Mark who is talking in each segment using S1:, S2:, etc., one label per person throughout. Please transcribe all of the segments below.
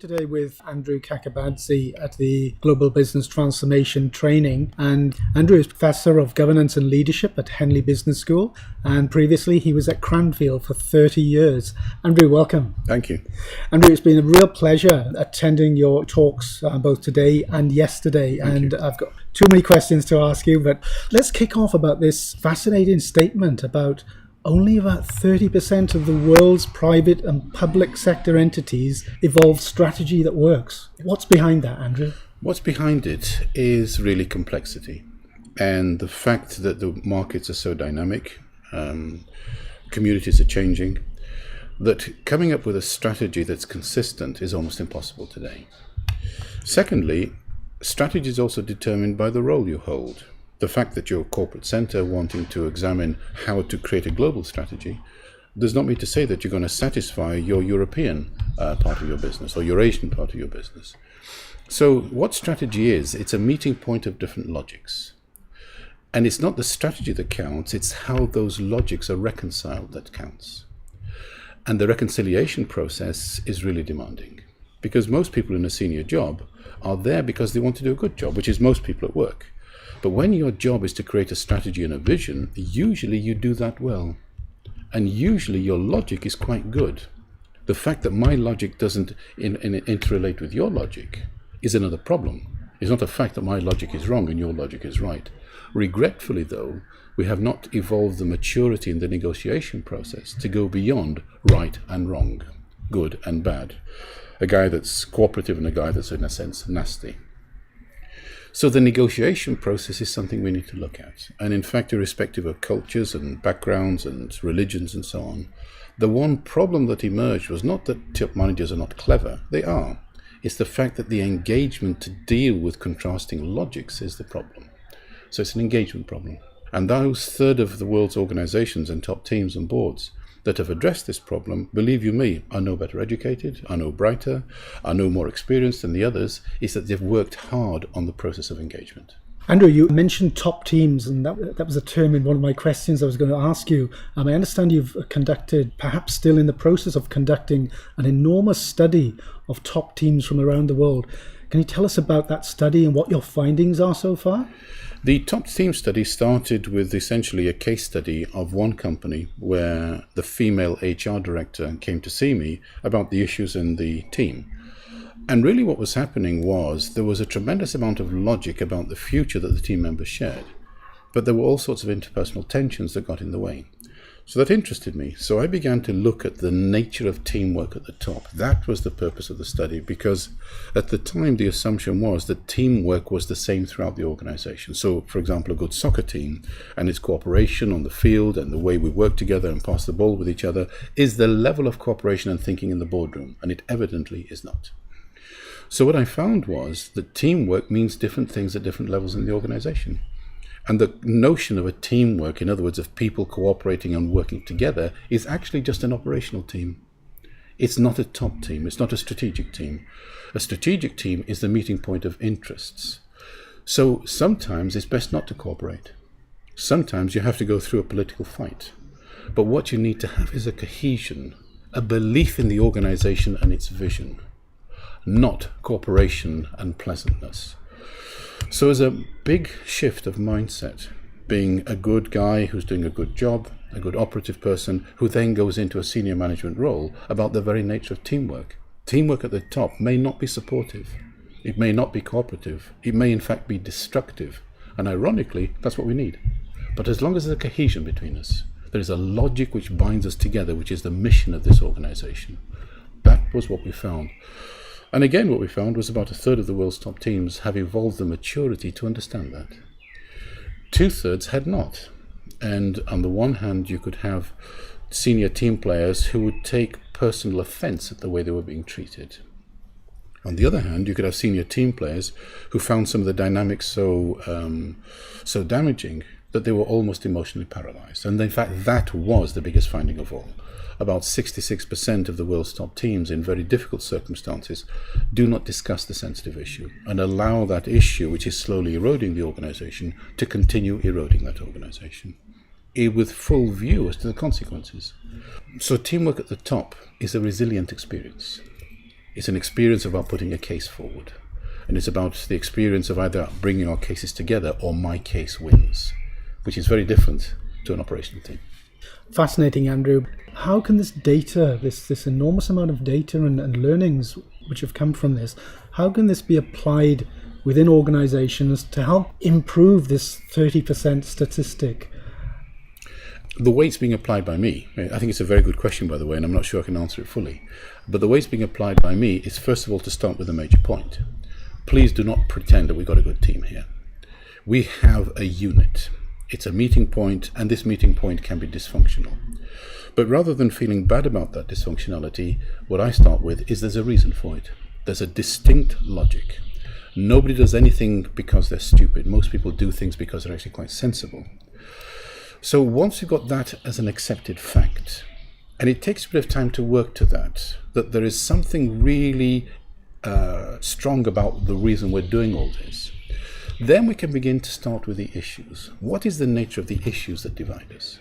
S1: today with Andrew Kakabadse at the Global Business Transformation Training. And Andrew is Professor of Governance and Leadership at Henley Business School. And previously he was at Cranfield for 30 years. Andrew, welcome.
S2: Thank you.
S1: Andrew, it's been a real pleasure attending your talks both today and yesterday.
S2: Thank you.
S1: I've got too many questions to ask you, but let's kick off about this fascinating statement about only about 30% of the world's private and public sector entities evolve strategy that works. What's behind that, Andrew?
S2: What's behind it is really complexity and the fact that the markets are so dynamic, communities are changing, that coming up with a strategy that's consistent is almost impossible today. Secondly, strategy is also determined by the role you hold. The fact that you're a corporate center wanting to examine how to create a global strategy does not mean to say that you're going to satisfy your European part of your business or your Asian part of your business. So what strategy is, it's a meeting point of different logics. And it's not the strategy that counts, it's how those logics are reconciled that counts. And the reconciliation process is really demanding, because most people in a senior job are there because they want to do a good job, which is most people at work. But when your job is to create a strategy and a vision, usually you do that well. And usually your logic is quite good. The fact that my logic doesn't interrelate with your logic is another problem. It's not a fact that my logic is wrong and your logic is right. Regretfully, though, we have not evolved the maturity in the negotiation process to go beyond right and wrong, good and bad. A guy that's cooperative and a guy that's, in a sense, nasty. So the negotiation process is something we need to look at. And in fact, irrespective of cultures and backgrounds and religions and so on, the one problem that emerged was not that top managers are not clever. They are. It's the fact that the engagement to deal with contrasting logics is the problem. So it's an engagement problem. And those third of the world's organizations and top teams and boards that have addressed this problem, believe you me, are no better educated, are no brighter, are no more experienced than the others, is that they've worked hard on the process of engagement.
S1: Andrew, you mentioned top teams, and that was a term in one of my questions I was going to ask you. I understand you've conducted, perhaps still in the process of conducting, an enormous study of top teams from around the world. Can you tell us about that study and what your findings are so far?
S2: The top team study started with essentially a case study of one company where the female HR director came to see me about the issues in the team. And really what was happening was there was a tremendous amount of logic about the future that the team members shared. But there were all sorts of interpersonal tensions that got in the way. So that interested me. So I began to look at the nature of teamwork at the top. That was the purpose of the study, because at the time the assumption was that teamwork was the same throughout the organization. So, for example, a good soccer team and its cooperation on the field and the way we work together and pass the ball with each other is the level of cooperation and thinking in the boardroom, and it evidently is not. So what I found was that teamwork means different things at different levels in the organization. And the notion of a teamwork, in other words, of people cooperating and working together, is actually just an operational team. It's not a top team. It's not a strategic team. A strategic team is the meeting point of interests. So sometimes it's best not to cooperate. Sometimes you have to go through a political fight. But what you need to have is a cohesion, a belief in the organization and its vision, not cooperation and pleasantness. So there's a big shift of mindset, being a good guy who's doing a good job, a good operative person who then goes into a senior management role, about the very nature of teamwork. Teamwork at the top may not be supportive. It may not be cooperative. It may in fact be destructive. And ironically, that's what we need. But as long as there's a cohesion between us, there is a logic which binds us together, which is the mission of this organization. That was what we found. And again, what we found was about a third of the world's top teams have evolved the maturity to understand that. 2/3 had not. And on the one hand, you could have senior team players who would take personal offense at the way they were being treated. On the other hand, you could have senior team players who found some of the dynamics so damaging that they were almost emotionally paralyzed. And in fact, that was the biggest finding of all. About 66% of the world's top teams in very difficult circumstances do not discuss the sensitive issue and allow that issue, which is slowly eroding the organization, to continue eroding that organization with full view as to the consequences. So teamwork at the top is a resilient experience. It's an experience about putting a case forward. And it's about the experience of either bringing our cases together or my case wins, which is very different to an operational team.
S1: Fascinating, Andrew. How can this data, this enormous amount of data and learnings which have come from this, how can this be applied within organizations to help improve this 30% statistic?
S2: The way it's being applied by me, I think it's a very good question, by the way, and I'm not sure I can answer it fully. But the way it's being applied by me is, first of all, to start with a major point. Please do not pretend that we've got a good team here. We have a unit. It's a meeting point, and this meeting point can be dysfunctional. But rather than feeling bad about that dysfunctionality, what I start with is there's a reason for it. There's a distinct logic. Nobody does anything because they're stupid. Most people do things because they're actually quite sensible. So once you've got that as an accepted fact, and it takes a bit of time to work to that there is something really strong about the reason we're doing all this, then we can begin to start with the issues. What is the nature of the issues that divide us?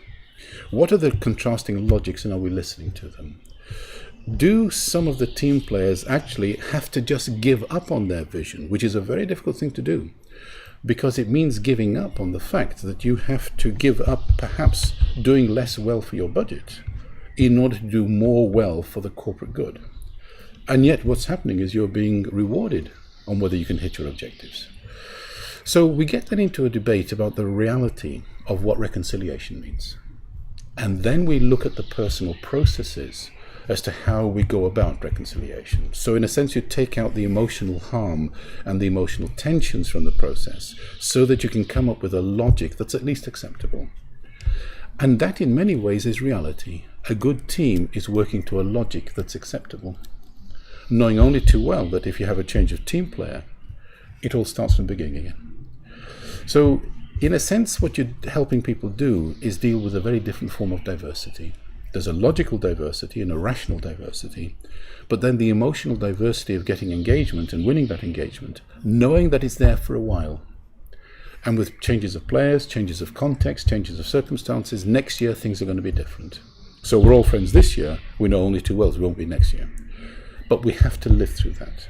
S2: What are the contrasting logics, and are we listening to them? Do some of the team players actually have to just give up on their vision, which is a very difficult thing to do, because it means giving up on the fact that you have to give up perhaps doing less well for your budget in order to do more well for the corporate good. And yet what's happening is you're being rewarded on whether you can hit your objectives. So we get then into a debate about the reality of what reconciliation means. And then we look at the personal processes as to how we go about reconciliation. So in a sense, you take out the emotional harm and the emotional tensions from the process so that you can come up with a logic that's at least acceptable. And that in many ways is reality. A good team is working to a logic that's acceptable, knowing only too well that if you have a change of team player, it all starts from the beginning again. So in a sense, what you're helping people do is deal with a very different form of diversity. There's a logical diversity and a rational diversity, but then the emotional diversity of getting engagement and winning that engagement, knowing that it's there for a while. And with changes of players, changes of context, changes of circumstances, next year things are going to be different. So we're all friends this year, we know only too well it won't be next year. But we have to live through that.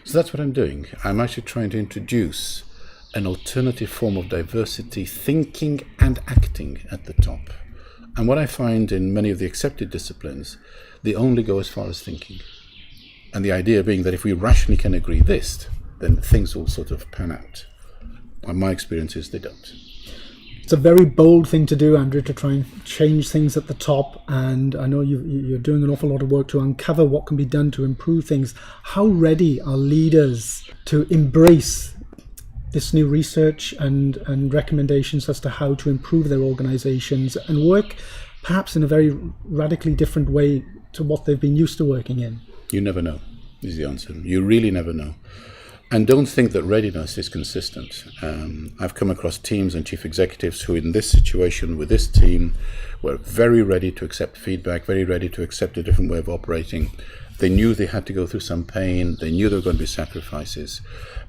S2: So that's what I'm doing. I'm actually trying to introduce an alternative form of diversity, thinking and acting at the top. And what I find in many of the accepted disciplines, they only go as far as thinking. And the idea being that if we rationally can agree this, then things will sort of pan out. And my experience is they don't.
S1: It's a very bold thing to do, Andrew, to try and change things at the top. And I know you're doing an awful lot of work to uncover what can be done to improve things. How ready are leaders to embrace this new research and recommendations as to how to improve their organizations and work perhaps in a very radically different way to what they've been used to working in?
S2: You never know, is the answer. You really never know. And don't think that readiness is consistent. I've come across teams and chief executives who in this situation with this team were very ready to accept feedback, very ready to accept a different way of operating. They knew they had to go through some pain. They knew there were going to be sacrifices,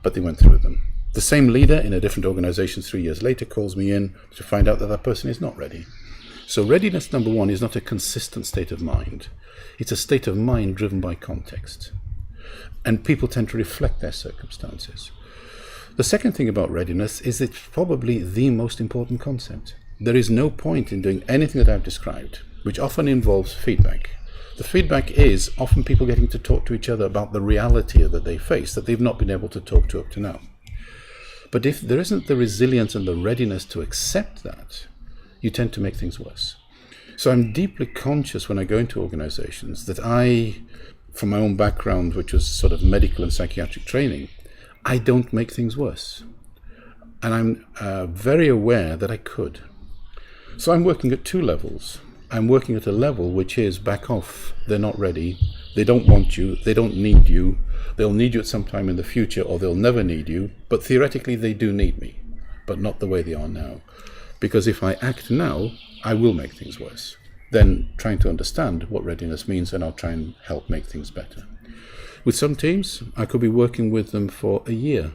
S2: but they went through them. The same leader in a different organization 3 years later calls me in to find out that that person is not ready. So readiness, number one, is not a consistent state of mind. It's a state of mind driven by context. And people tend to reflect their circumstances. The second thing about readiness is it's probably the most important concept. There is no point in doing anything that I've described, which often involves feedback. The feedback is often people getting to talk to each other about the reality that they face, that they've not been able to talk to up to now. But if there isn't the resilience and the readiness to accept that, you tend to make things worse. So I'm deeply conscious when I go into organizations that from my own background, which was sort of medical and psychiatric training, I don't make things worse. And I'm very aware that I could. So I'm working at two levels. I'm working at a level which is back off. They're not ready. They don't want you. They don't need you. They'll need you at some time in the future, or they'll never need you. But theoretically, they do need me, but not the way they are now. Because if I act now, I will make things worse. Then trying to understand what readiness means, and I'll try and help make things better. With some teams, I could be working with them for a year.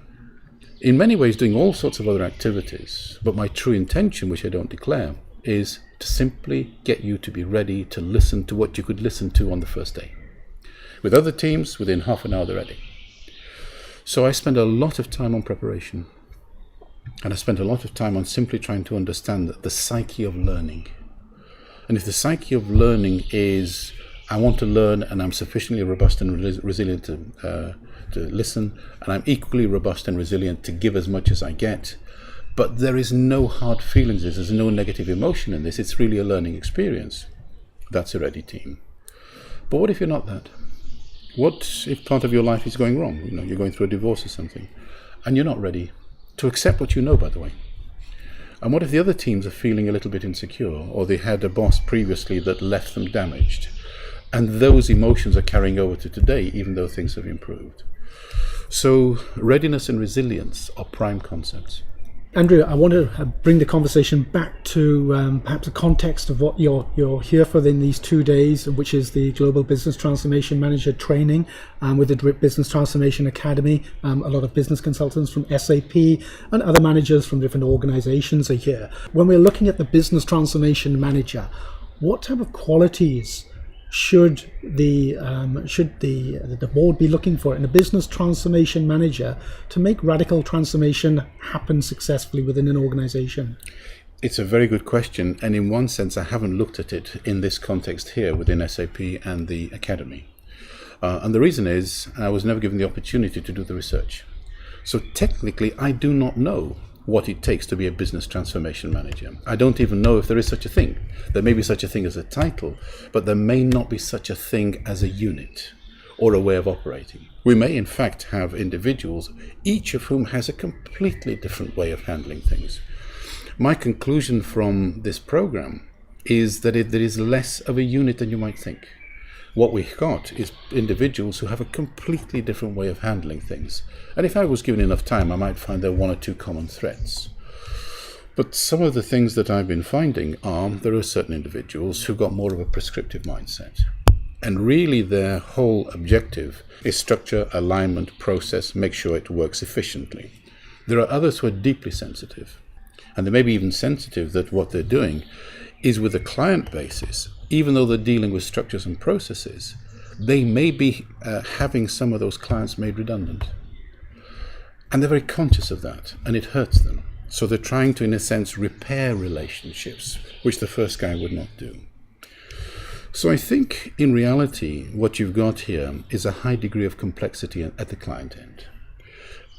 S2: In many ways, doing all sorts of other activities, but my true intention, which I don't declare, is to simply get you to be ready to listen to what you could listen to on the first day. With other teams, within half an hour they're ready. So I spend a lot of time on preparation. And I spent a lot of time on simply trying to understand the psyche of learning. And if the psyche of learning is, I want to learn and I'm sufficiently robust and resilient to listen, and I'm equally robust and resilient to give as much as I get, but there is no hard feelings, there's no negative emotion in this, it's really a learning experience, that's a ready team. But what if you're not that? What if part of your life is going wrong? You're going through a divorce or something, and you're not ready to accept what you know, by the way. And what if the other teams are feeling a little bit insecure, or they had a boss previously that left them damaged, and those emotions are carrying over to today, even though things have improved? So readiness and resilience are prime concepts.
S1: Andrew, I want to bring the conversation back to perhaps the context of what you're here for in these 2 days, which is the Global Business Transformation Manager training with the Business Transformation Academy. A lot of business consultants from SAP and other managers from different organizations are here. When we're looking at the Business Transformation Manager, what type of qualities should the board be looking for in a business transformation manager to make radical transformation happen successfully within an organization?
S2: It's a very good question, and in one sense I haven't looked at it in this context here within SAP and the Academy. And the reason is I was never given the opportunity to do the research. So technically I do not know what it takes to be a business transformation manager. I don't even know if there is such a thing. There may be such a thing as a title, but there may not be such a thing as a unit or a way of operating. We may in fact have individuals, each of whom has a completely different way of handling things. My conclusion from this program is that there is less of a unit than you might think. What we've got is individuals who have a completely different way of handling things. And if I was given enough time, I might find there are one or two common threads. But some of the things that I've been finding are there are certain individuals who've got more of a prescriptive mindset. And really their whole objective is structure, alignment, process, make sure it works efficiently. There are others who are deeply sensitive. And they may be even sensitive that what they're doing is with a client basis. Even though they're dealing with structures and processes, they may be having some of those clients made redundant. And they're very conscious of that, and it hurts them. So they're trying to, in a sense, repair relationships, which the first guy would not do. So I think, in reality, what you've got here is a high degree of complexity at the client end.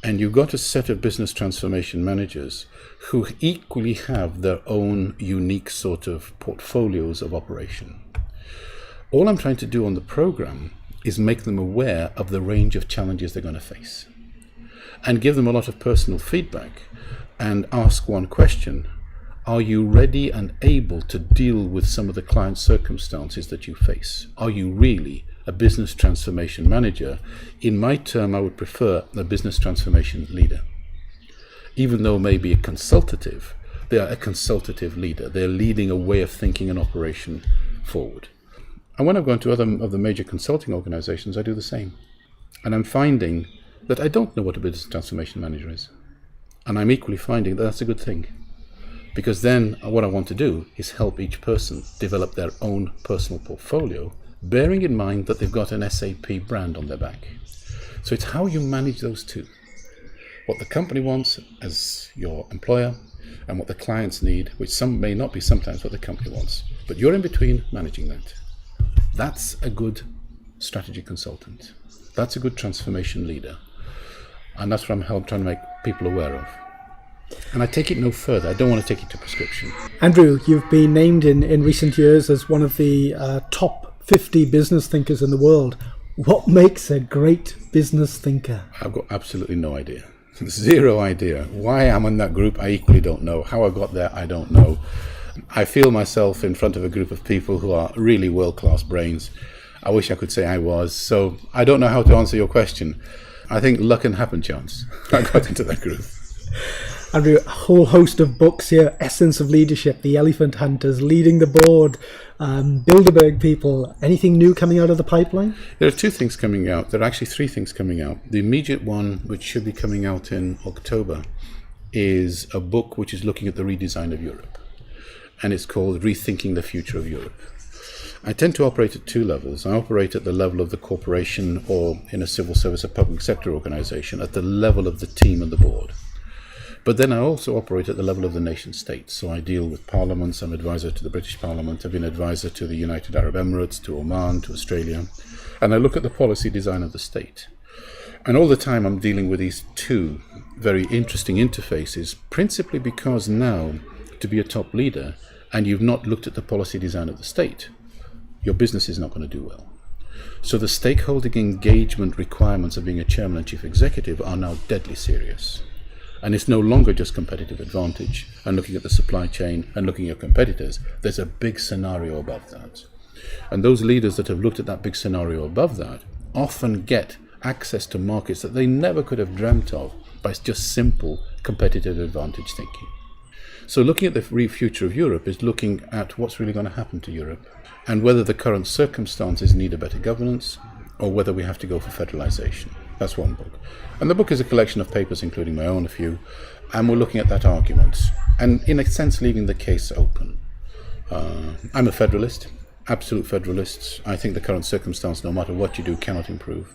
S2: And you've got a set of business transformation managers who equally have their own unique sort of portfolios of operation. All I'm trying to do on the program is make them aware of the range of challenges they're going to face and give them a lot of personal feedback and ask one question: are you ready and able to deal with some of the client circumstances that you face? Are you really a business transformation manager? In my term, I would prefer a business transformation leader. Even though maybe a consultative, they are a consultative leader. They're leading a way of thinking and operation forward. And when I've gone to other of the major consulting organizations, I do the same. And I'm finding that I don't know what a business transformation manager is. And I'm equally finding that that's a good thing. Because then what I want to do is help each person develop their own personal portfolio, bearing in mind that they've got an SAP brand on their back. So it's how you manage those two. What the company wants as your employer and what the clients need, which some may not be sometimes what the company wants. But you're in between managing that. That's a good strategy consultant. That's a good transformation leader. And that's what I'm trying to make people aware of. And I take it no further. I don't want to take it to prescription.
S1: Andrew, you've been named in recent years as one of the top 50 business thinkers in the world. What makes a great business thinker?
S2: I've got absolutely no idea. Zero idea. Why I'm in that group, I equally don't know. How I got there, I don't know. I feel myself in front of a group of people who are really world-class brains. I wish I could say I was. So I don't know how to answer your question. I think luck and happen chance. I got into that group.
S1: Andrew, a whole host of books here: Essence of Leadership, The Elephant Hunters, Leading the Board, Bilderberg People. Anything new coming out of the pipeline?
S2: There are two things coming out. There are actually three things coming out. The immediate one, which should be coming out in October, is a book which is looking at the redesign of Europe. And it's called Rethinking the Future of Europe. I tend to operate at two levels. I operate at the level of the corporation, or in a civil service, a public sector organization, at the level of the team and the board. But then I also operate at the level of the nation state. So I deal with parliaments. I'm advisor to the British Parliament. I've been advisor to the United Arab Emirates, to Oman, to Australia. And I look at the policy design of the state. And all the time I'm dealing with these two very interesting interfaces, principally because now, to be a top leader, and you've not looked at the policy design of the state, your business is not going to do well. So the stakeholder engagement requirements of being a chairman and chief executive are now deadly serious. And it's no longer just competitive advantage and looking at the supply chain and looking at your competitors. There's a big scenario above that. And those leaders that have looked at that big scenario above that often get access to markets that they never could have dreamt of by just simple competitive advantage thinking. So looking at the future of Europe is looking at what's really going to happen to Europe and whether the current circumstances need a better governance or whether we have to go for federalization. That's one book. And the book is a collection of papers, including my own, a few, and we're looking at that argument and, in a sense, leaving the case open. I'm a federalist, absolute federalist. I think the current circumstance, no matter what you do, cannot improve.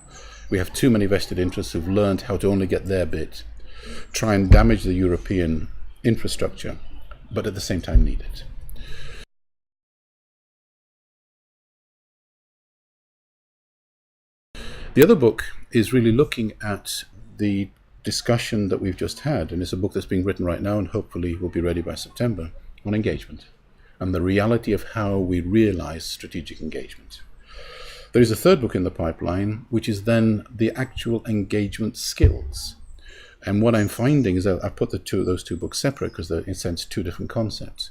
S2: We have too many vested interests who've learned how to only get their bit, try and damage the European infrastructure, but at the same time need it. The other book is really looking at the discussion that we've just had, and it's a book that's being written right now and hopefully will be ready by September, on engagement and the reality of how we realize strategic engagement. There is a third book in the pipeline, which is then the actual engagement skills. And what I'm finding is that I put those two books separate because they're, in a sense, two different concepts.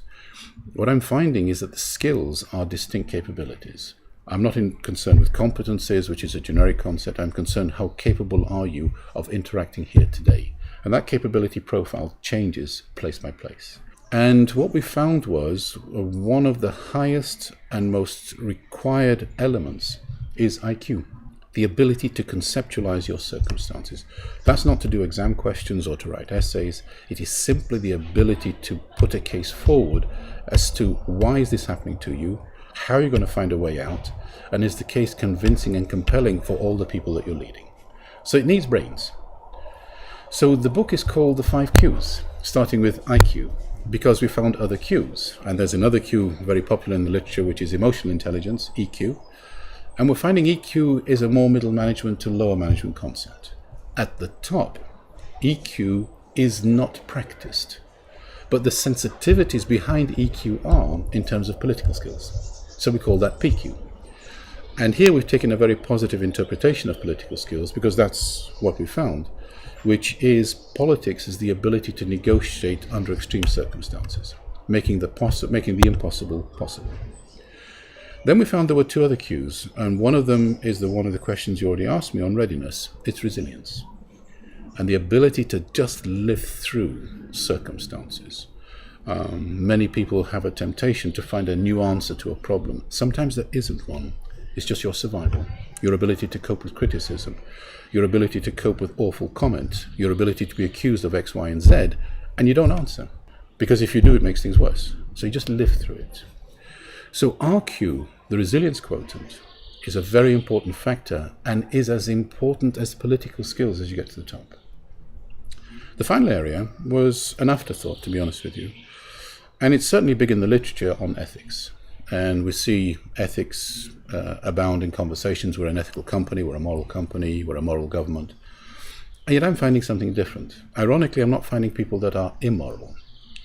S2: What I'm finding is that the skills are distinct capabilities. I'm not concerned with competencies, which is a generic concept. I'm concerned how capable are you of interacting here today. And that capability profile changes place by place. And what we found was one of the highest and most required elements is IQ, the ability to conceptualize your circumstances. That's not to do exam questions or to write essays. It is simply the ability to put a case forward as to why is this happening to you, how are you going to find a way out, and is the case convincing and compelling for all the people that you're leading. So it needs brains. So the book is called The 5 Qs, starting with IQ, because we found other Qs. And there's another Q very popular in the literature, which is emotional intelligence, EQ. And we're finding EQ is a more middle management to lower management concept. At the top, EQ is not practiced, but the sensitivities behind EQ are in terms of political skills. So we call that PQ. And here we've taken a very positive interpretation of political skills because that's what we found, which is politics is the ability to negotiate under extreme circumstances, making the impossible possible. Then we found there were two other Qs, and one of them is one of the questions you already asked me on readiness. It's resilience and the ability to just live through circumstances. Many people have a temptation to find a new answer to a problem. Sometimes there isn't one. It's just your survival, your ability to cope with criticism, your ability to cope with awful comment, your ability to be accused of X, Y, and Z, and you don't answer. Because if you do, it makes things worse. So you just live through it. So RQ, the resilience quotient, is a very important factor and is as important as political skills as you get to the top. The final area was an afterthought, to be honest with you. And it's certainly big in the literature on ethics. And we see ethics abound in conversations. We're an ethical company, we're a moral company, we're a moral government. And yet I'm finding something different. Ironically, I'm not finding people that are immoral.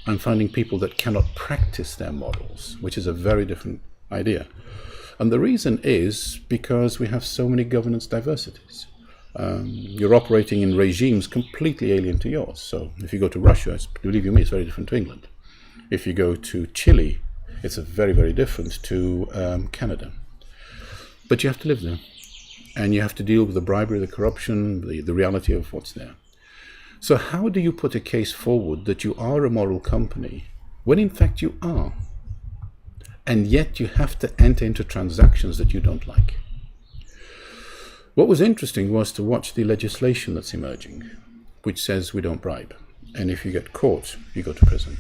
S2: I'm finding people that cannot practice their morals, which is a very different idea. And the reason is because we have so many governance diversities. You're operating in regimes completely alien to yours. So if you go to Russia, believe you me, it's very different to England. If you go to Chile, it's very, very different to Canada. But you have to live there. And you have to deal with the bribery, the corruption, the reality of what's there. So how do you put a case forward that you are a moral company when in fact you are? And yet you have to enter into transactions that you don't like. What was interesting was to watch the legislation that's emerging, which says we don't bribe. And if you get caught, you go to prison.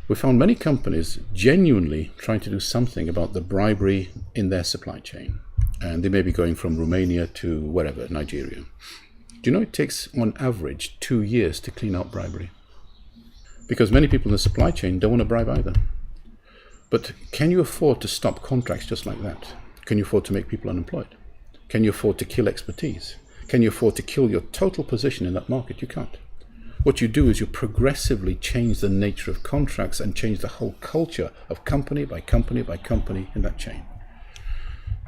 S2: we found many companies genuinely trying to do something about the bribery in their supply chain. And they may be going from Romania to wherever, Nigeria. Do you know it takes on average 2 years to clean out bribery? Because many people in the supply chain don't want to bribe either. But can you afford to stop contracts just like that? Can you afford to make people unemployed? Can you afford to kill expertise? Can you afford to kill your total position in that market? You can't. What you do is you progressively change the nature of contracts and change the whole culture of company by company by company in that chain.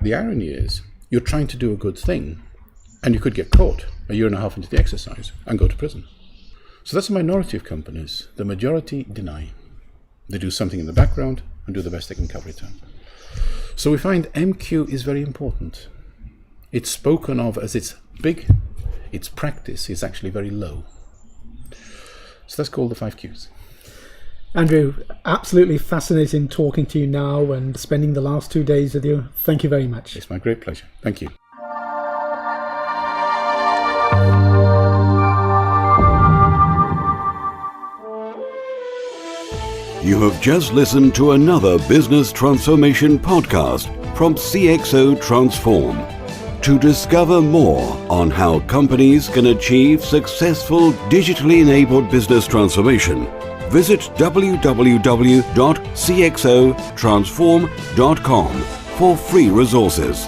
S2: The irony is, you're trying to do a good thing, and you could get caught a year and a half into the exercise and go to prison. So that's a minority of companies. The majority deny. They do something in the background and do the best they can cover it up. So we find MQ is very important. It's spoken of as it's big, its practice is actually very low. So that's called the 5 Qs.
S1: Andrew, absolutely fascinating talking to you now and spending the last 2 days with you. Thank you very much.
S2: It's my great pleasure. Thank you.
S3: You have just listened to another business transformation podcast from CXO Transform. To discover more on how companies can achieve successful digitally enabled business transformation, visit www.cxotransform.com for free resources.